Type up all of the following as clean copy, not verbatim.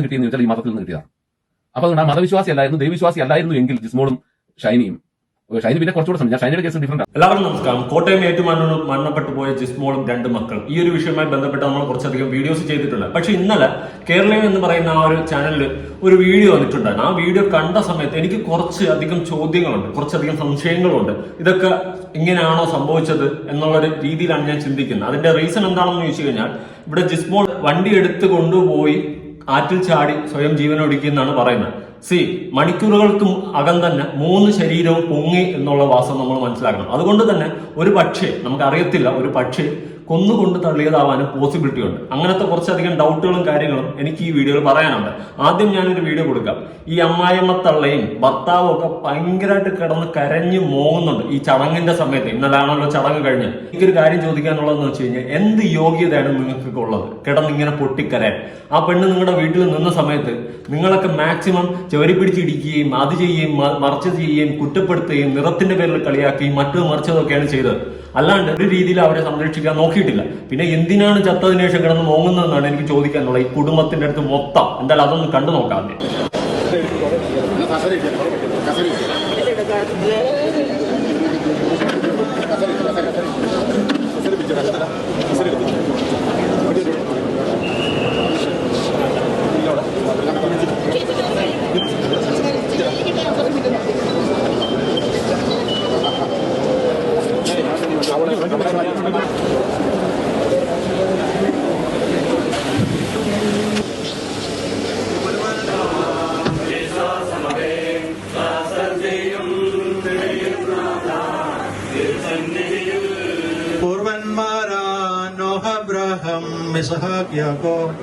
കിട്ടിയെന്ന് വെച്ചാൽ ഈ മതത്തിൽ നിന്ന് കിട്ടിയതാണ്. അപ്പൊ അതുകൊണ്ട് ആ മതവിശ്വാസി അല്ലായിരുന്നു, ദൈവവിശ്വാസി അല്ലായിരുന്നു എങ്കിൽ ജിസ്മോളും ഷൈനിയും, ഷൈനി പിന്നെ കുറച്ചുകൂടെ സമയം, ഞാൻ ഷൈനിയുടെ കേസ് ഡിഫറെന്റ് ആണ്. എല്ലാവർക്കും നമസ്കാരം. കോട്ടയം ഏറ്റുമാനൂരിൽ മരണപ്പെട്ടു പോയ ജിസ്മോളും 2 മക്കളും, ഈ ഒരു വിഷയവുമായി ബന്ധപ്പെട്ട് നമ്മൾ കുറച്ചധികം വീഡിയോസ് ചെയ്തിട്ടുണ്ട്. പക്ഷെ ഇന്നലെ കേരളീയം എന്ന് പറയുന്ന ആ ഒരു ചാനലിൽ ഒരു വീഡിയോ വന്നിട്ടുണ്ടായിരുന്നു. ആ വീഡിയോ കണ്ട സമയത്ത് എനിക്ക് കുറച്ചധികം ചോദ്യങ്ങളുണ്ട്, കുറച്ചധികം സംശയങ്ങളുണ്ട്. ഇതൊക്കെ ഇങ്ങനെയാണോ സംഭവിച്ചത് എന്നുള്ളൊരു രീതിയിലാണ് ഞാൻ ചിന്തിക്കുന്നത്. അതിന്റെ റീസൺ എന്താണെന്ന് ചോദിച്ചു കഴിഞ്ഞാൽ, ഇവിടെ ജിസ്മോൾ വണ്ടി എടുത്ത് കൊണ്ടുപോയി ആറ്റിൽ ചാടി സ്വയം ജീവനൊടുക്കിയെന്നാണ് പറയുന്നത്. മണിക്കൂറുകൾക്കും അകം തന്നെ 3 ശരീരവും പൊങ്ങി എന്നുള്ള വാസം നമ്മൾ മനസ്സിലാക്കണം. അതുകൊണ്ട് തന്നെ ഒരു പക്ഷേ, നമുക്കറിയത്തില്ല, ഒരു പക്ഷേ കൊന്നുകൊണ്ട് തള്ളിയതാവാനും പോസിബിലിറ്റി ഉണ്ട്. അങ്ങനത്തെ കുറച്ചധികം ഡൗട്ടുകളും കാര്യങ്ങളും എനിക്ക് ഈ വീഡിയോയിൽ പറയാനുണ്ട്. ആദ്യം ഞാനൊരു വീഡിയോ കൊടുക്കാം. ഈ അമ്മായിയമ്മ തള്ളയും ഭർത്താവും ഒക്കെ ഭയങ്കരമായിട്ട് കിടന്ന് കരഞ്ഞു മോങ്ങുന്നുണ്ട് ഈ ചടങ്ങിന്റെ സമയത്ത്. ഇന്നലാണല്ലോ ചടങ്ങ് കഴിഞ്ഞ്. എനിക്കൊരു കാര്യം ചോദിക്കാനുള്ളതെന്ന് വെച്ച് കഴിഞ്ഞാൽ, എന്ത് യോഗ്യതയാണ് നിങ്ങൾക്കൊക്കെ ഉള്ളത് കിടന്നിങ്ങനെ പൊട്ടിക്കരാൻ? ആ പെണ്ണ് നിങ്ങളുടെ വീട്ടിൽ നിന്ന സമയത്ത് നിങ്ങളൊക്കെ മാക്സിമം ചെവരി പിടിച്ചിടിക്കുകയും അത് ചെയ്യുകയും മറിച്ച് ചെയ്യുകയും കുറ്റപ്പെടുത്തുകയും നിറത്തിന്റെ പേരിൽ കളിയാക്കുകയും മറ്റു മറിച്ചതൊക്കെയാണ് ചെയ്തത്. അല്ലാണ്ട് ഒരു രീതിയിൽ അവരെ സംരക്ഷിക്കാൻ നോക്കിയിട്ടില്ല. പിന്നെ എന്തിനാണ് ചത്തതിനു ശേഷം കിടന്ന് മോങ്ങുന്നതെന്നാണ് എനിക്ക് ചോദിക്കാനുള്ളത്. ഈ കുടുംബത്തിന്റെ അടുത്ത് മൊത്തം എന്തായാലും അതൊന്ന് കണ്ടു നോക്കാം. പൂർവന്മാരാനോഹബ്രഹം ഇസ്ഹാഖ് യാക്കോബ്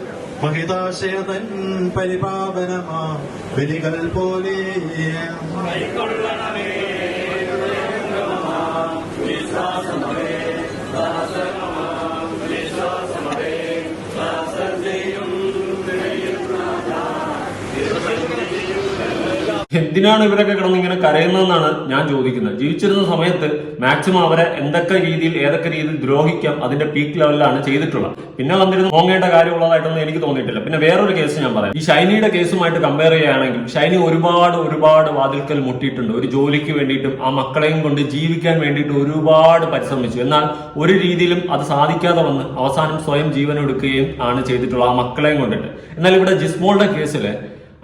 മഹിതാശയതൻ പരിപാവനമാ ബലികൾ പോലെ എന്തിനാണ് ഇവരൊക്കെ കിടന്ന് ഇങ്ങനെ കരയുന്നതെന്നാണ് ഞാൻ ചോദിക്കുന്നത്. ജീവിച്ചിരുന്ന സമയത്ത് മാക്സിമം അവരെ എന്തൊക്കെ രീതിയിൽ ഏതൊക്കെ രീതിയിൽ ദ്രോഹിക്കാം അതിന്റെ പീക്ക് ലെവലിലാണ് ചെയ്തിട്ടുള്ളത്. പിന്നെ വന്നിരുന്ന് മോങ്ങേണ്ട കാര്യമുള്ളതായിട്ടൊന്നും എനിക്ക് തോന്നിയിട്ടില്ല. പിന്നെ വേറൊരു കേസ് ഞാൻ പറയാം. ഈ ഷൈനിയുടെ കേസുമായിട്ട് കമ്പയർ ചെയ്യുകയാണെങ്കിൽ, ഷൈനി ഒരുപാട് വാതിൽക്കൽ മുട്ടിയിട്ടുണ്ട്. ഒരു ജോലിക്ക് വേണ്ടിയിട്ടും ആ മക്കളെയും കൊണ്ട് ജീവിക്കാൻ വേണ്ടിയിട്ട് ഒരുപാട് പരിശ്രമിച്ചു. എന്നാൽ ഒരു രീതിയിലും അത് സാധിക്കാതെ വന്ന് അവസാനം സ്വയം ജീവനെടുക്കുകയും ആണ് ചെയ്തിട്ടുള്ളത്, ആ മക്കളെയും കൊണ്ടിട്ട്. എന്നാൽ ഇവിടെ ജിസ്മോളുടെ കേസില്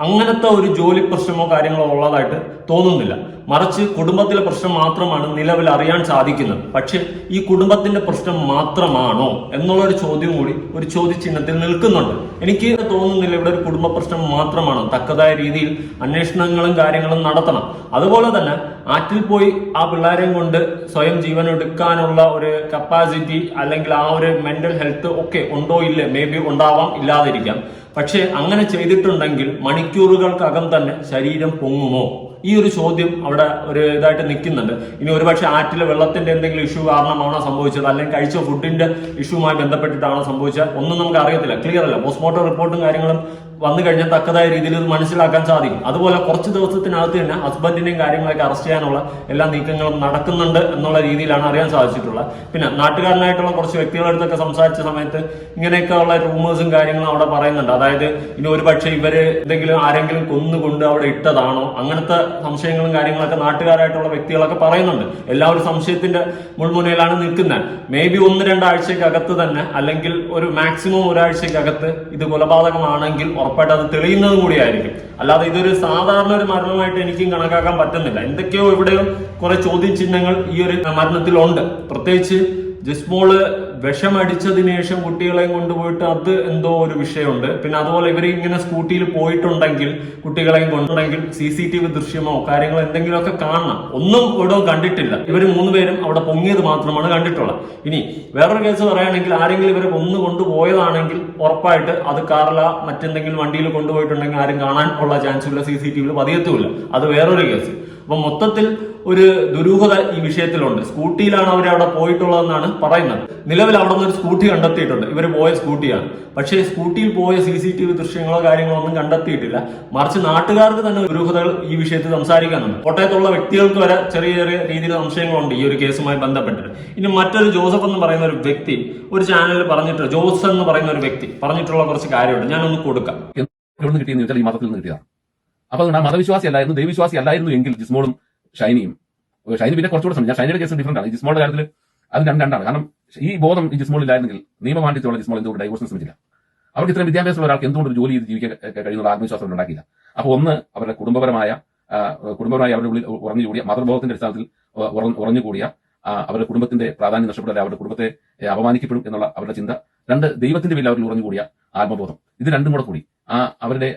അങ്ങനത്തെ ഒരു ജോലി പ്രശ്നമോ കാര്യങ്ങളോ ഉള്ളതായിട്ട് തോന്നുന്നില്ല. മറിച്ച് കുടുംബത്തിലെ പ്രശ്നം മാത്രമാണ് നിലവിൽ അറിയാൻ സാധിക്കുന്നത്. പക്ഷെ ഈ കുടുംബത്തിന്റെ പ്രശ്നം മാത്രമാണോ എന്നുള്ളൊരു ചോദ്യം കൂടി ഒരു ചോദ്യചിഹ്നത്തിൽ നിൽക്കുന്നുണ്ട്. എനിക്ക് തോന്നുന്നില്ല ഇവിടെ ഒരു കുടുംബ പ്രശ്നം മാത്രമാണ്. തക്കതായ രീതിയിൽ അന്വേഷണങ്ങളും കാര്യങ്ങളും നടത്തണം. അതുപോലെ തന്നെ ആറ്റിൽ പോയി ആ പിള്ളേരെയും കൊണ്ട് സ്വയം ജീവൻ എടുക്കാനുള്ള ഒരു കപ്പാസിറ്റി അല്ലെങ്കിൽ ആ ഒരു മെന്റൽ ഹെൽത്ത് ഒക്കെ ഉണ്ടോ ഇല്ലേ, മേ ബി ഉണ്ടാവാം, ഇല്ലാതിരിക്കാം. പക്ഷെ അങ്ങനെ ചെയ്തിട്ടുണ്ടെങ്കിൽ മണിക്കൂറുകൾക്കകം തന്നെ ശരീരം പൊങ്ങുമോ? ഈ ഒരു ചോദ്യം അവിടെ ഒരു ഇതായിട്ട് നിൽക്കുന്നുണ്ട്. ഇനി ഒരുപക്ഷെ ആറ്റിലെ വെള്ളത്തിന്റെ എന്തെങ്കിലും ഇഷ്യൂ കാരണമാണോ സംഭവിച്ചത്, അല്ലെങ്കിൽ കഴിച്ച ഫുഡിന്റെ ഇഷ്യൂമായി ബന്ധപ്പെട്ടിട്ടാണോ സംഭവിച്ചത്, ഒന്നും നമുക്ക് അറിയത്തില്ല, ക്ലിയർ അല്ല. പോസ്റ്റ്മോർട്ടം റിപ്പോർട്ടും കാര്യങ്ങളും വന്നു കഴിഞ്ഞാൽ തക്കതായ രീതിയിൽ ഇത് മനസ്സിലാക്കാൻ സാധിക്കും. അതുപോലെ കുറച്ച് ദിവസത്തിനകത്ത് തന്നെ ഹസ്ബൻഡിനെയും കാര്യങ്ങളൊക്കെ അറസ്റ്റ് ചെയ്യാനുള്ള എല്ലാ നീക്കങ്ങളും നടക്കുന്നുണ്ട് എന്നുള്ള രീതിയിലാണ് അറിയാൻ സാധിച്ചിട്ടുള്ളത്. പിന്നെ നാട്ടുകാരനായിട്ടുള്ള കുറച്ച് വ്യക്തികളുടെ അടുത്തൊക്കെ സംസാരിച്ച സമയത്ത് ഇങ്ങനെയൊക്കെ ഉള്ള റൂമേഴ്സും കാര്യങ്ങളും അവിടെ പറയുന്നുണ്ട്. അതായത് ഇനി ഒരുപക്ഷെ ഇവര് എന്തെങ്കിലും ആരെങ്കിലും കൊന്നുകൊണ്ട് അവിടെ ഇട്ടതാണോ, അങ്ങനത്തെ സംശയങ്ങളും കാര്യങ്ങളൊക്കെ നാട്ടുകാരായിട്ടുള്ള വ്യക്തികളൊക്കെ പറയുന്നുണ്ട്. എല്ലാവരും സംശയത്തിന്റെ മുൾമുനയിലാണ് നിൽക്കുന്നത്. മേ ബി 1-2 ആഴ്ചക്കകത്ത് തന്നെ, അല്ലെങ്കിൽ ഒരു മാക്സിമം ഒരാഴ്ചക്കകത്ത് ഇത് കൊലപാതകമാണെങ്കിൽ ഉറപ്പായിട്ട് അത് തെളിയുന്നതും കൂടിയായിരിക്കും. അല്ലാതെ ഇതൊരു സാധാരണ ഒരു മരണമായിട്ട് എനിക്കും കണക്കാക്കാൻ പറ്റുന്നില്ല. എന്തൊക്കെയോ ഇവിടെയോ കുറെ ചോദ്യചിഹ്നങ്ങൾ ഈ ഒരു മരണത്തിലുണ്ട്. പ്രത്യേകിച്ച് ജിസ്മോള് വിഷമടിച്ചതിന് ശേഷം കുട്ടികളെയും കൊണ്ടുപോയിട്ട് അത് എന്തോ ഒരു വിഷയമുണ്ട്. പിന്നെ അതുപോലെ ഇവർ ഇങ്ങനെ സ്കൂട്ടിയിൽ പോയിട്ടുണ്ടെങ്കിൽ കുട്ടികളെയും കൊണ്ടുണ്ടെങ്കിൽ CCTV ദൃശ്യമോ കാര്യങ്ങളോ എന്തെങ്കിലുമൊക്കെ കാണണം. ഒന്നും ഇവിടെ കണ്ടിട്ടില്ല. ഇവർ 3 പേരും അവിടെ പൊങ്ങിയത് മാത്രമാണ് കണ്ടിട്ടുള്ളത്. ഇനി വേറൊരു കേസ് പറയുകയാണെങ്കിൽ, ആരെങ്കിലും ഇവരെ കൊന്നു കൊണ്ടുപോയതാണെങ്കിൽ ഉറപ്പായിട്ട് അത് കാറില മറ്റെന്തെങ്കിലും വണ്ടിയിൽ കൊണ്ടുപോയിട്ടുണ്ടെങ്കിൽ ആരും കാണാൻ ഉള്ള ചാൻസ് ഇല്ല, CCTV പതിയത്തുമില്ല. അത് വേറൊരു കേസ്. അപ്പൊ മൊത്തത്തിൽ ഒരു ദുരൂഹത ഈ വിഷയത്തിലുണ്ട്. സ്കൂട്ടിയിലാണ് അവർ അവിടെ പോയിട്ടുള്ളതെന്നാണ് പറയുന്നത്. നിലവിൽ അവിടെ നിന്ന് ഒരു സ്കൂട്ടി കണ്ടെത്തിയിട്ടുണ്ട്, ഇവർ പോയ സ്കൂട്ടിയാണ്. പക്ഷേ സ്കൂട്ടിയിൽ പോയ CCTV ദൃശ്യങ്ങളോ കാര്യങ്ങളോ ഒന്നും കണ്ടെത്തിയിട്ടില്ല. മറിച്ച് നാട്ടുകാർക്ക് തന്നെ ദുരൂഹതകൾ ഈ വിഷയത്തിൽ സംസാരിക്കാനുണ്ട്. കോട്ടയത്തുള്ള വ്യക്തികൾക്ക് വരെ ചെറിയ ചെറിയ രീതിയിൽ സംശയങ്ങളുണ്ട് ഈ ഒരു കേസുമായി ബന്ധപ്പെട്ടിട്ട്. ഇനി മറ്റൊരു ജോസഫ് എന്ന് പറയുന്ന ഒരു വ്യക്തി ഒരു ചാനലിൽ പറഞ്ഞിട്ട്, ജോസ് എന്ന് പറയുന്ന ഒരു വ്യക്തി പറഞ്ഞിട്ടുള്ള കുറച്ച് കാര്യമുണ്ട്, ഞാനൊന്ന് കൊടുക്കാം. എവിടെ നിന്ന് കിട്ടിയെന്ന് വെച്ചാൽ ഈ മതത്തിൽ നിന്ന് കിട്ടിയതാണ്. അപ്പൊ അതുകൊണ്ട് ആ മതവിശ്വാസി അല്ലായിരുന്നു, ദൈവവിശ്വാസി അല്ലായിരുന്നു എങ്കിൽ ജിസ്മോളും ഷൈനിയും, ഷൈനി പിന്നെ കുറച്ചുകൂടെ ശ്രമിച്ചു. ഷൈനിയുടെ കേസ് ഡിഫറന്റ് ആണ്. ജിസ്മോളുടെ കാര്യത്തിൽ അത് രണ്ടാണ്. കാരണം ഈ ബോധം ഈ ജിസ്മോളിലായിരുന്നെങ്കിൽ നിയമപാണ്ഡിത്യമുള്ള ജിസ്മോൾ എന്തുകൊണ്ട് ഡൈവോഴ്സിന് ശ്രമിച്ചില്ല? അവർക്ക് ഇത്രയും വിദ്യാഭ്യാസമുള്ള ഒരാൾക്ക് എന്തുകൊണ്ട് ഒരു ജോലി ചെയ്ത് ജീവിക്കാൻ കഴിയുന്ന ആത്മവിശ്വാസം ഉണ്ടാക്കിയില്ല? അപ്പൊ ഒന്ന്, അവരുടെ കുടുംബപരമായ അവരുടെ ഉള്ളിൽ ഉറഞ്ഞുകൂടിയ മതബോധത്തിന്റെ അടിസ്ഥാനത്തിൽ ഉറഞ്ഞുകൂടിയ അവരുടെ കുടുംബത്തിന്റെ പ്രാധാന്യം നഷ്ടപ്പെടാതെ അവരുടെ കുടുംബത്തെ അപമാനിക്കപ്പെടും എന്നുള്ള അവരുടെ ചിന്ത. രണ്ട്, ദൈവത്തിന്റെ പേരിൽ അവരിൽ ഉറഞ്ഞുകൂടിയ ആത്മബോധം. ഇത് രണ്ടും കൂടി അവരുടെ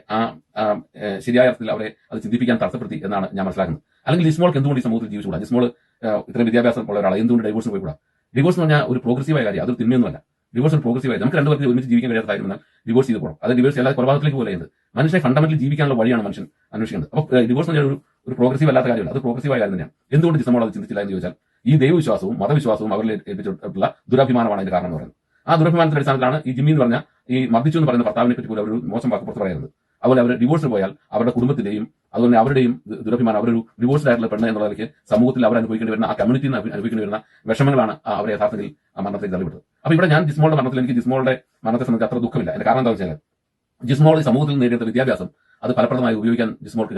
ശരിയായ അർത്ഥത്തിൽ അവരെ അത് ചിന്തിപ്പിക്കാൻ തടസ്സപ്പെടുത്തി എന്നാണ് ഞാൻ മനസ്സിലാക്കുന്നത്. അല്ലെങ്കിൽ ജിസ്മോൾക്ക് എന്തുകൊണ്ട് ഈ സമൂഹത്തിൽ ജീവിച്ചുകൂടാ? ജിസ്മോൾ ഇത്രയും വിദ്യാഭ്യാസം ഉള്ള ഒരാൾ എന്തുകൊണ്ട് ഡൈവോഴ്സിന് പോയിക്കൂടാ? ഡിവോഴ്സ് എന്ന് പറഞ്ഞാൽ ഒരു പ്രോഗ്രസീവായ കാര്യം, അതൊരു തിന്മയൊന്നുമല്ല. ഡിവോഴ്സ് ഒരു പ്രോഗ്രസീവായി നമുക്ക് രണ്ടുപേർക്ക് ഒരുമിച്ച് ജീവിക്കാൻ കഴിയാത്ത കാര്യമെന്നാൽ ഡിവോഴ്സ് ചെയ്ത് പോകണം. അത് ഡിവോഴ്സ് എല്ലാ കൊലപാതകത്തിലേക്ക് പോലെയുണ്ട്. മനുഷ്യനെ ഫണ്ടമെന്റലി ജീവിക്കാനുള്ള വഴിയാണ് മനുഷ്യൻ അന്വേഷിക്കുന്നത്. അപ്പോൾ ഡിവോഴ്സ് എന്ന് പറഞ്ഞാൽ ഒരു പ്രോഗ്രസീവ് അല്ലാത്ത കാര്യമല്ല, അത് പ്രോഗ്രസീവായ കാര്യം തന്നെയാണ്. എന്തുകൊണ്ട് ജിസ്മോൾ അത് ചിന്തിച്ചില്ല എന്ന് ചോദിച്ചാൽ ഈ ദൈവവിശ്വാസവും മതവിശ്വാസവും അവരിൽ ഏൽപ്പിച്ചിട്ടുള്ള ദുരഭിമാനമാണ് അതിന്റെ കാരണം എന്ന് പറയുന്നത്. ആ ദുരഭിമാനത്തിന്റെ അടിസ്ഥാനത്തിലാണ് ഈ ജിമ്മി എന്ന് പറഞ്ഞ ഈ മർദ്ദിച്ചു എന്ന് പറയുന്ന ഭർത്താവിനെ പറ്റി പോലും അവർ മോശം വാക്ക് പുറത്ത് പറയുന്നത്. അതുപോലെ അവർ ഡിവോഴ്സിന് പോയാൽ അവരുടെ കുടുംബത്തിന്റെയും അതുപോലെ അവരുടെയും ദുരഭിമാനം, അവരൊരു ഡിവോഴ്സ്ഡ് ആയിട്ടുള്ള പെണ്ണ് എന്നുള്ളതിലേക്ക് സമൂഹത്തിൽ അവർ അനുഭവിക്കേണ്ടി വരുന്ന, ആ കമ്മ്യൂണിറ്റിയിൽ നിന്ന് അനുഭവിക്കേണ്ടി വരുന്ന വിഷമങ്ങളാണ് അവരെ യഥാർത്ഥത്തിൽ ആ മരണത്തിൽ തള്ളിവിട്ടത്. അപ്പൊ ഇവിടെ ഞാൻ ജിസ്മോളുടെ മരണത്തിൽ എനിക്ക് ജിസ്മോളുടെ മരണത്തെ സംബന്ധിച്ച് അത്ര ദുഃഖമില്ല. അതിന്റെ കാരണം എന്താണെന്ന് വെച്ചാൽ ജിസ്മോൾ ഈ സമൂഹത്തിൽ നേടിയെടുത്ത വിദ്യാഭ്യാസം അത് ഫലപ്രദമായി ഉപയോഗിക്കാൻ ജിസ്മോൾക്ക്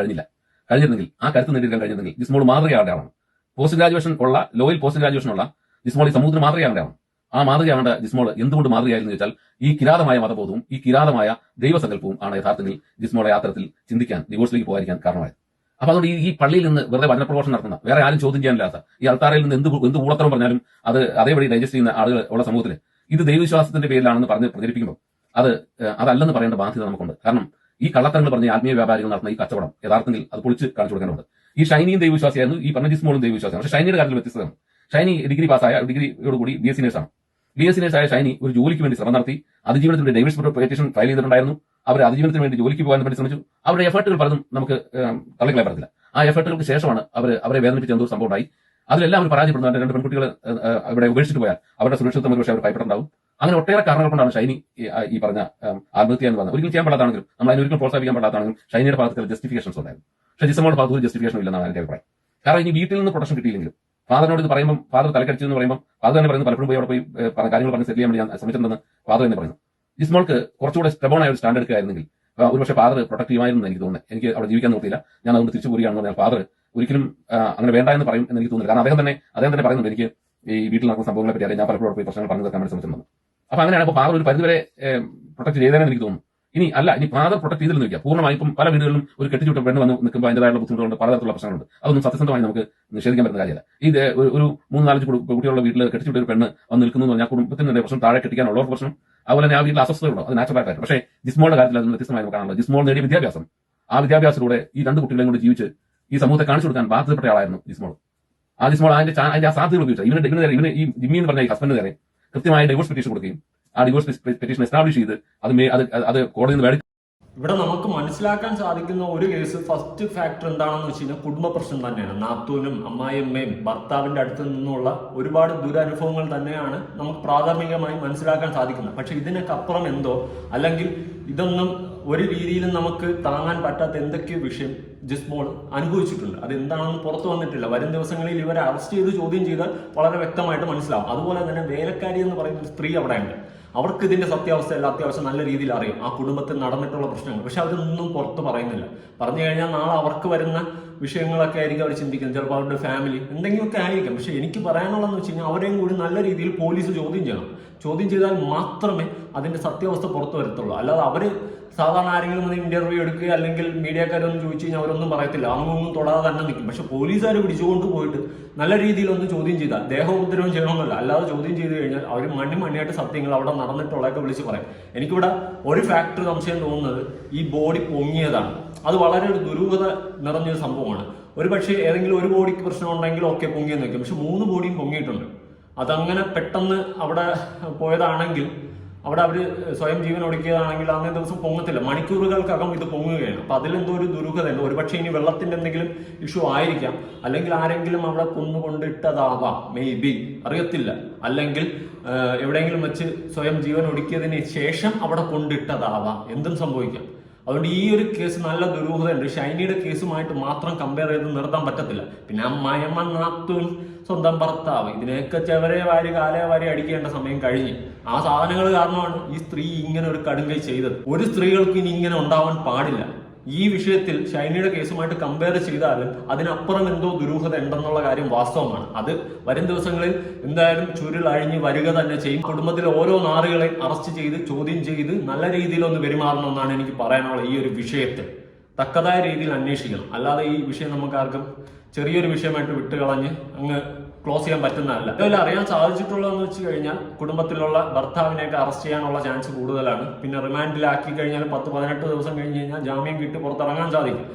കഴിഞ്ഞിരുന്നെങ്കിൽ ആ കരുത്ത് നേടിയെടുക്കാൻ കഴിഞ്ഞിരുന്നെങ്കിൽ ജിസ്മോൾ മാതൃകയാവേണ്ട ആളാണ്. പോസ്റ്റ് ഗ്രാജുവേഷൻ ഉള്ള, ലോയിൽ പോസ്റ്റ് ഗ്രാജുവേഷൻ ഉള്ള ജിസ്മോൾ ഈ സമൂഹത്തിന് മാതൃകയാവേണ്ട ആളാണ്. ആ മാതൃകയാവേണ്ട ജിസ്മോൾ എന്തുകൊണ്ട് മാതൃകയായിരുന്നു ചോദിച്ചാൽ ഈ കിരാതമായ മതബോധവും ഈ കിരാതമായ ദൈവസങ്കല്പവും ആണ് യഥാർത്ഥത്തിൽ ജിസ്മോളെ യാത്രത്തിൽ ചിന്തിക്കാൻ, ഡിവോഴ്സിലേക്ക് പോകാതിരിക്കാൻ കാരണമായത്. അപ്പൊ അതുകൊണ്ട് ഈ പള്ളിയിൽ നിന്ന് വെറുതെ വചനപ്രഘോഷണം നടത്തുന്ന, വേറെ ആരും ചോദ്യം ചെയ്യാനില്ലാത്ത, ഈ അൾത്താരയിൽ നിന്ന് എന്ത് ഊളത്തരം പറഞ്ഞാലും അത് അതേപടി ഡൈജസ്റ്റ് ചെയ്യുന്ന ആളുകൾ ഉള്ള സമൂഹത്തിൽ ഇത് ദൈവവിശ്വാസത്തിന്റെ പേരിലാണെന്ന് പറഞ്ഞ് പ്രചരിപ്പിക്കുമ്പോൾ അതല്ലെന്ന് പറയേണ്ട ബാധ്യത നമുക്കുണ്ട്. കാരണം ഈ കള്ളത്തരങ്ങൾ പറഞ്ഞ ആത്മീയ വ്യാപാരികൾ നടത്തുന്ന ഈ കച്ചവടം യഥാർത്ഥത്തിൽ അത് പൊളിച്ച് കാണിച്ചു കൊടുക്കേണ്ടതുണ്ട്. ഈ ഷൈനിയും ദൈവവിശ്വാസിയായിരുന്നു, ഈ പറഞ്ഞ ജിസ്മോളും ദൈവവിശ്വാസിയാണ്. പക്ഷേ ഷൈനിയുടെ കാര്യത്തിൽ വ്യത്യസ്തമാണ്. ഷൈനി ഡിഗ്രി പാസ്സായ, ഡിഗ്രിയോടുകൂടി BSc നേഴ്സാണ്. BSc നേഴ്സായ ഷൈനി ഒരു ജോലിക്ക് വേണ്ടി ശ്രമം നടത്തി, അതിജീവനത്തിന്റെ ഡൈവേഴ്സ് പെറ്റീഷൻ ഫയൽ ചെയ്തിട്ടുണ്ടായിരുന്നു. അവർ അതിജീവനത്തിന് വേണ്ടി ജോലിക്ക് പോകാൻ വേണ്ടി ശ്രമിച്ചു. അവരുടെ എഫേർട്ടുകൾ പലതും നമുക്ക് തള്ളിക്കളയാൻ പറ്റില്ല. ആ എഫേർട്ടുകൾക്ക് ശേഷമാണ് അവരെ വേദനിപ്പിച്ച എന്തോ സംഭവം ഉണ്ടായി. അതിലെല്ലാം അവർ പരാജയപ്പെടുന്നു. രണ്ട് പെൺകുട്ടികൾ ഇവിടെ ഉപേക്ഷിച്ചിട്ട് പോയാൽ അവരുടെ സുരക്ഷിതത്വം ഒരുപക്ഷെ അവർ ഭയപ്പെട്ടുണ്ടാവും. അങ്ങനെ ഒട്ടേറെ കാരണങ്ങൾ കൊണ്ടാണ് ഷൈനി ഈ പറഞ്ഞ ആത്മഹത്യ എന്ന് പറഞ്ഞത്. ഒരിക്കലും ചെയ്യാൻ പാടാത്താണെങ്കിലും നമ്മൾ അതിനൊരിക്കലും പ്രോത്സാഹിപ്പിക്കാൻ പാടാത്താണെങ്കിലും ഷൈനിയുടെ ഭാഗത്ത് ജസ്റ്റിഫിക്കേഷൻസ് ഉണ്ടായിരുന്നു. പക്ഷേ ജിസ്മോളുടെ ഭാഗത്ത് ഒരു ജസ്റ്റിഫിക്കേഷൻ ഇല്ലെന്നാണ് എന്റെ അഭിപ്രായം. കാരണം ഇനി വീട്ടിൽ നിന്ന് പ്രൊട്ടക്ഷൻ കിട്ടിയില്ലെങ്കിലും ഫാദറിനോട് ഇത് പറയുമ്പോൾ, ഫാദർ തലക്കടിച്ചു എന്ന് പറയുമ്പോൾ ഫാദർ തന്നെ പറയുന്നത് പലപ്പോഴും പോയി അവിടെ പോയി കാര്യങ്ങൾ പറഞ്ഞ് സെറ്റിൽ ചെയ്യാൻ വേണ്ടി ഞാൻ ശ്രമിച്ചിട്ടുണ്ടെന്ന് ഫാദർ തന്നെ പറയുന്നു. ജിസ്മോൾക്ക് കുറച്ചുകൂടെ സ്റ്റബോണായ ഒരു സ്റ്റാൻഡ് എടുക്കുകയായിരുന്നെങ്കിൽ ഒരുപക്ഷെ ഫാദർ പ്രൊട്ടക്ട് ചെയ്യുമായിരുന്നു എനിക്ക് തോന്നുന്നത്. എനിക്ക് അവിടെ ജീവിക്കാൻ നോക്കിയില്ല, ഞാൻ അതുകൊണ്ട് തിരിച്ചു പോരുകയാണെന്ന് പറഞ്ഞാൽ ഫാദർ ഒരിക്കലും അങ്ങനെ വേണ്ട എന്ന് പറയും എന്ന് എനിക്ക് തോന്നുന്നില്ല. കാരണം അദ്ദേഹം തന്നെ പറയുന്നുണ്ട്, എനിക്ക് ഈ വീട്ടിൽ നടക്കുന്ന സംഭവങ്ങളെ പറ്റി അറിയാം, ഞാൻ പലപ്പോഴും പോയി പ്രശ്നങ്ങൾ പറഞ്ഞു തീർക്കാൻ വേണ്ടി ശ്രമിച്ചിട്ടുണ്ട്. അപ്പൊ അങ്ങനെയാണ് ഇപ്പോൾ ഫാദർ ഒരു പരിധിവരെ പ്രൊട്ടക്ട് ചെയ്തതെന്ന് എനിക്ക് തോന്നുന്നു. ഇനി ഫാദർ പ്രൊട്ടക്ട് ചെയ്തിരുന്നു വയ്ക്കുക പൂർണ്ണമായി. ഇപ്പം പല വീടുകളിലും ഒരു കെട്ടിച്ചുവിട്ട പെണ്ണ് വന്ന് നിൽക്കുമ്പോൾ അതിൻ്റെതായുള്ള ബുദ്ധിമുട്ടുകളുണ്ട്, പലതരത്തിലുള്ള പ്രശ്നങ്ങളുണ്ട്. അതൊന്നും സത്യസന്ധമായി നമുക്ക് നിഷേധിക്കാൻ പറ്റുന്ന കാര്യമല്ല. ഇത് ഒരു 3-4 കുട്ടികളുള്ള വീട്ടിൽ കെട്ടിച്ചുവിട്ട ഒരു പെണ്ണ് വന്ന് നിൽക്കുന്നു എന്ന് പറഞ്ഞാൽ കുടുംബത്തിന്റെ പ്രശ്നം, താഴെ കെട്ടിക്കാനുള്ളവർക്ക് പ്രശ്നം, അതുപോലെ തന്നെ ആ വീട്ടിൽ അസ്വസ്ഥതയുണ്ടോ, അത് നാച്ചുറൽ ആയിട്ട്. പക്ഷേ ജിസ്മോളുടെ കാര്യത്തിൽ അതിന് വ്യത്യസ്തമായി നമുക്ക് കാണാനുള്ളത്, ജിസ്മോൾ നേടിയ വിദ്യാഭ്യാസം, ആ വിദ്യാഭ്യാസത്തിലൂടെ ഈ 2 കുട്ടികളെയും കൊണ്ട് ജീവിച്ച് ഈ സമൂഹത്തെ കാണിച്ചു കൊടുക്കാൻ ബാധ്യതപ്പെട്ട ആളായിരുന്നു ജിസ്മോൾ. ആ ജിസ്മോൾ അതിന്റെ ആ സാധ്യതകൾ ഉപയോഗിച്ചത് ഇവന് ഈ ജിമ്മി എന്ന് പറഞ്ഞ ഈ ഹസ്ബൻഡിന് നേരെ കൃത്യമായ ഡിവോഴ്സ് പെറ്റീഷൻ കൊടുക്കുകയും ആ ഡിവോഴ്സ് പെറ്റീഷൻ എസ്റ്റാബ്ലിഷ് ചെയ്ത് അത് കോടതിയിൽ നിന്ന് ഇവിടെ നമുക്ക് മനസ്സിലാക്കാൻ സാധിക്കുന്ന ഒരു കേസ്, ഫസ്റ്റ് ഫാക്ടർ എന്താണെന്ന് വെച്ച് കഴിഞ്ഞാൽ കുടുംബ പ്രശ്നം തന്നെയാണ്. നാത്തൂനും അമ്മായിയമ്മയും ഭർത്താവിന്റെ അടുത്ത് നിന്നുള്ള ഒരുപാട് ദുരനുഭവങ്ങൾ തന്നെയാണ് നമുക്ക് പ്രാഥമികമായി മനസ്സിലാക്കാൻ സാധിക്കുന്നത്. പക്ഷെ ഇതിനൊക്കെ അപ്പുറം എന്തോ, അല്ലെങ്കിൽ ഇതൊന്നും ഒരു രീതിയിലും നമുക്ക് താങ്ങാൻ പറ്റാത്ത എന്തൊക്കെയോ വിഷയം ജിസ്മോൾ അനുഭവിച്ചിട്ടുണ്ട്. അത് എന്താണെന്ന് പുറത്തു വന്നിട്ടില്ല. വരും ദിവസങ്ങളിൽ ഇവരെ അറസ്റ്റ് ചെയ്ത് ചോദ്യം ചെയ്താൽ വളരെ വ്യക്തമായിട്ട് മനസ്സിലാവും. അതുപോലെ തന്നെ വേലക്കാരി എന്ന് പറയുന്ന ഒരു സ്ത്രീ അവിടെയുണ്ട്. അവർക്ക് ഇതിന്റെ സത്യാവസ്ഥയെല്ലാം അത്യാവശ്യം നല്ല രീതിയിൽ അറിയും, ആ കുടുംബത്തിൽ നടന്നിട്ടുള്ള പ്രശ്നങ്ങൾ. പക്ഷെ അതൊന്നും പുറത്ത് പറയുന്നില്ല. പറഞ്ഞു കഴിഞ്ഞാൽ നാളെ അവർക്ക് വരുന്ന വിഷയങ്ങളൊക്കെ ആയിരിക്കും അവർ ചിന്തിക്കുന്നത്. ചിലപ്പോൾ അവരുടെ ഫാമിലി എന്തെങ്കിലുമൊക്കെ ആയിരിക്കും. പക്ഷെ എനിക്ക് പറയാനുള്ളതെന്ന് വെച്ച് കഴിഞ്ഞാൽ അവരെയും കൂടി നല്ല രീതിയിൽ പോലീസ് ചോദ്യം ചെയ്യണം. ചോദ്യം ചെയ്താൽ മാത്രമേ അതിന്റെ സത്യാവസ്ഥ പുറത്തു വരത്തുള്ളൂ. അല്ലാതെ അവര് സാധാരണ ആരെങ്കിലും ഒന്ന് ഇന്റർവ്യൂ എടുക്കുക അല്ലെങ്കിൽ മീഡിയക്കാരൊന്നും ചോദിച്ചു കഴിഞ്ഞാൽ അവരൊന്നും പറയത്തില്ല, അങ്ങൊന്നും തൊടാതെ തന്നെ നിൽക്കും. പക്ഷെ പോലീസുകാർ പിടിച്ചുകൊണ്ട് പോയിട്ട് നല്ല രീതിയിലൊന്ന് ചോദ്യം ചെയ്താൽ, ദേഹോപദ്രവം ചെയ്യണമെന്നല്ല, അല്ലാതെ ചോദ്യം ചെയ്ത് കഴിഞ്ഞാൽ അവർ മണിയായിട്ട് സത്യങ്ങൾ അവിടെ നടന്നിട്ടുള്ളതൊക്കെ വിളിച്ച് പറയും. എനിക്കിവിടെ ഒരു ഫാക്ടർ സംശയം തോന്നുന്നത് ഈ ബോഡി പൊങ്ങിയതാണ്. അത് വളരെ ഒരു ദുരൂഹത നിറഞ്ഞൊരു സംഭവമാണ്. ഒരു പക്ഷേ ഏതെങ്കിലും ഒരു ബോഡിക്ക് പ്രശ്നം ഉണ്ടെങ്കിൽ ഓക്കെ പൊങ്ങിയെന്ന് വെക്കും. പക്ഷെ 3 ബോഡിയും പൊങ്ങിയിട്ടുണ്ട്. അതങ്ങനെ പെട്ടെന്ന് അവിടെ പോയതാണെങ്കിൽ അവിടെ അവര് സ്വയം ജീവൻ ഒടുക്കിയതാണെങ്കിൽ അന്നേ ദിവസം പൊങ്ങത്തില്ല, മണിക്കൂറുകൾക്കകം ഇത് പൊങ്ങുകയാണ്. അപ്പൊ അതിലെന്തോ ഒരു ദുരൂഹതയുണ്ട്. ഒരുപക്ഷെ ഇനി വെള്ളത്തിന്റെ എന്തെങ്കിലും ഇഷ്യൂ ആയിരിക്കാം, അല്ലെങ്കിൽ ആരെങ്കിലും അവിടെ കൊന്നുകൊണ്ടിട്ടതാവാം, മേ ബി, അറിയത്തില്ല. അല്ലെങ്കിൽ എവിടെയെങ്കിലും വെച്ച് സ്വയം ജീവൻ ഒടുക്കിയതിന് ശേഷം അവിടെ കൊണ്ടിട്ടതാവാം, എന്തും സംഭവിക്കാം. അതുകൊണ്ട് ഈ ഒരു കേസ് നല്ല ദുരൂഹതയുണ്ട്. ഷൈനിയുടെ കേസുമായിട്ട് മാത്രം കമ്പയർ ചെയ്ത് നിർത്താൻ പറ്റത്തില്ല. പിന്നെ അമ്മായിയമ്മ, നാത്തൂൻ, സ്വന്തം ഭർത്താവ്, ഇതിനെയൊക്കെ ചെവരെ വാരി കാലേ വാരി അടിക്കേണ്ട സമയം കഴിഞ്ഞ്. ആ സാധനങ്ങൾ കാരണമാണ് ഈ സ്ത്രീ ഇങ്ങനെ ഒരു കടുങ്കൈ ചെയ്തത്. ഒരു സ്ത്രീകൾക്ക് ഇനി ഇങ്ങനെ ഉണ്ടാവാൻ പാടില്ല. ഈ വിഷയത്തിൽ ഷൈനിയുടെ കേസുമായിട്ട് കമ്പയർ ചെയ്താലും അതിനപ്പുറം എന്തോ ദുരൂഹത ഉണ്ടെന്നുള്ള കാര്യം വാസ്തവമാണ്. അത് വരും ദിവസങ്ങളിൽ എന്തായാലും ചുരുൾ അഴിഞ്ഞ് വരിക തന്നെ ചെയ്യും. കുടുംബത്തിലെ ഓരോ നാറുകളെ അറസ്റ്റ് ചെയ്ത് ചോദ്യം ചെയ്ത് നല്ല രീതിയിൽ ഒന്ന് പെരുമാറണമെന്നാണ് എനിക്ക് പറയാനുള്ള ഈ ഒരു വിഷയത്തിൽ. തക്കതായ രീതിയിൽ അന്വേഷിക്കണം. അല്ലാതെ ഈ വിഷയം നമുക്ക് ആർക്കും ചെറിയൊരു വിഷയമായിട്ട് വിട്ടുകളഞ്ഞ് അങ്ങ് ക്ലോസ് ചെയ്യാൻ പറ്റുന്നതല്ല. ഇതിൽ അറിയാൻ സാധിച്ചിട്ടുള്ളതെന്ന് വെച്ച് കഴിഞ്ഞാൽ കുടുംബത്തിലുള്ള ഭർത്താവിനെയൊക്കെ അറസ്റ്റ് ചെയ്യാനുള്ള ചാൻസ് കൂടുതലാണ്. പിന്നെ റിമാൻഡിലാക്കി കഴിഞ്ഞാൽ 10-18 ദിവസം കഴിഞ്ഞ് കഴിഞ്ഞാൽ ജാമ്യം കിട്ടി പുറത്തിറങ്ങാൻ സാധിക്കും.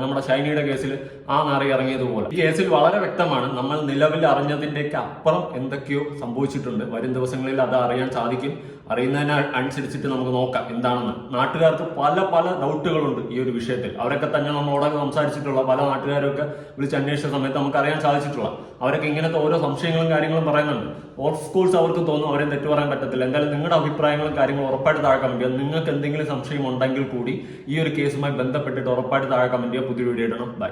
നമ്മുടെ ഷൈനിയുടെ കേസിൽ ആ നാറി ഇറങ്ങിയതുപോലെ ഈ കേസിൽ വളരെ വ്യക്തമാണ്, നമ്മൾ നിലവിൽ അറിഞ്ഞതിന്റെയൊക്കെ അപ്പുറം എന്തൊക്കെയോ സംഭവിച്ചിട്ടുണ്ട്. വരും ദിവസങ്ങളിൽ അത് അറിയാൻ സാധിക്കും. അറിയുന്നതിന് അനുസരിച്ചിട്ട് നമുക്ക് നോക്കാം എന്താണെന്ന്. നാട്ടുകാർക്ക് പല പല ഡൗട്ടുകളുണ്ട് ഈ ഒരു വിഷയത്തിൽ. അവരൊക്കെ തന്നെ നമ്മളോടൊക്കെ സംസാരിച്ചിട്ടുള്ള പല നാട്ടുകാരൊക്കെ വിളിച്ച് അന്വേഷിച്ച സമയത്ത് നമുക്ക് അറിയാൻ സാധിച്ചിട്ടുള്ള അവരൊക്കെ ഇങ്ങനത്തെ ഓരോ സംശയങ്ങളും കാര്യങ്ങളും പറയുന്നുണ്ട്. ഓഫ് കോഴ്സ് അവർക്ക് തോന്നും അവരെ തെറ്റു പറയാൻ പറ്റത്തില്ല. എന്തായാലും നിങ്ങളുടെ അഭിപ്രായങ്ങളും കാര്യങ്ങളും ഉറപ്പായിട്ട് താഴെ കമന്റ് ചെയ്യുക. നിങ്ങൾക്ക് എന്തെങ്കിലും സംശയം ഉണ്ടെങ്കിൽ കൂടി ഈ ഒരു കേസുമായി ബന്ധപ്പെട്ടിട്ട് ഉറപ്പായിട്ട് താഴെ കമന്റ് ചെയ്യുക. പുതിയ വീഡിയോ ഇടണം. ബൈ.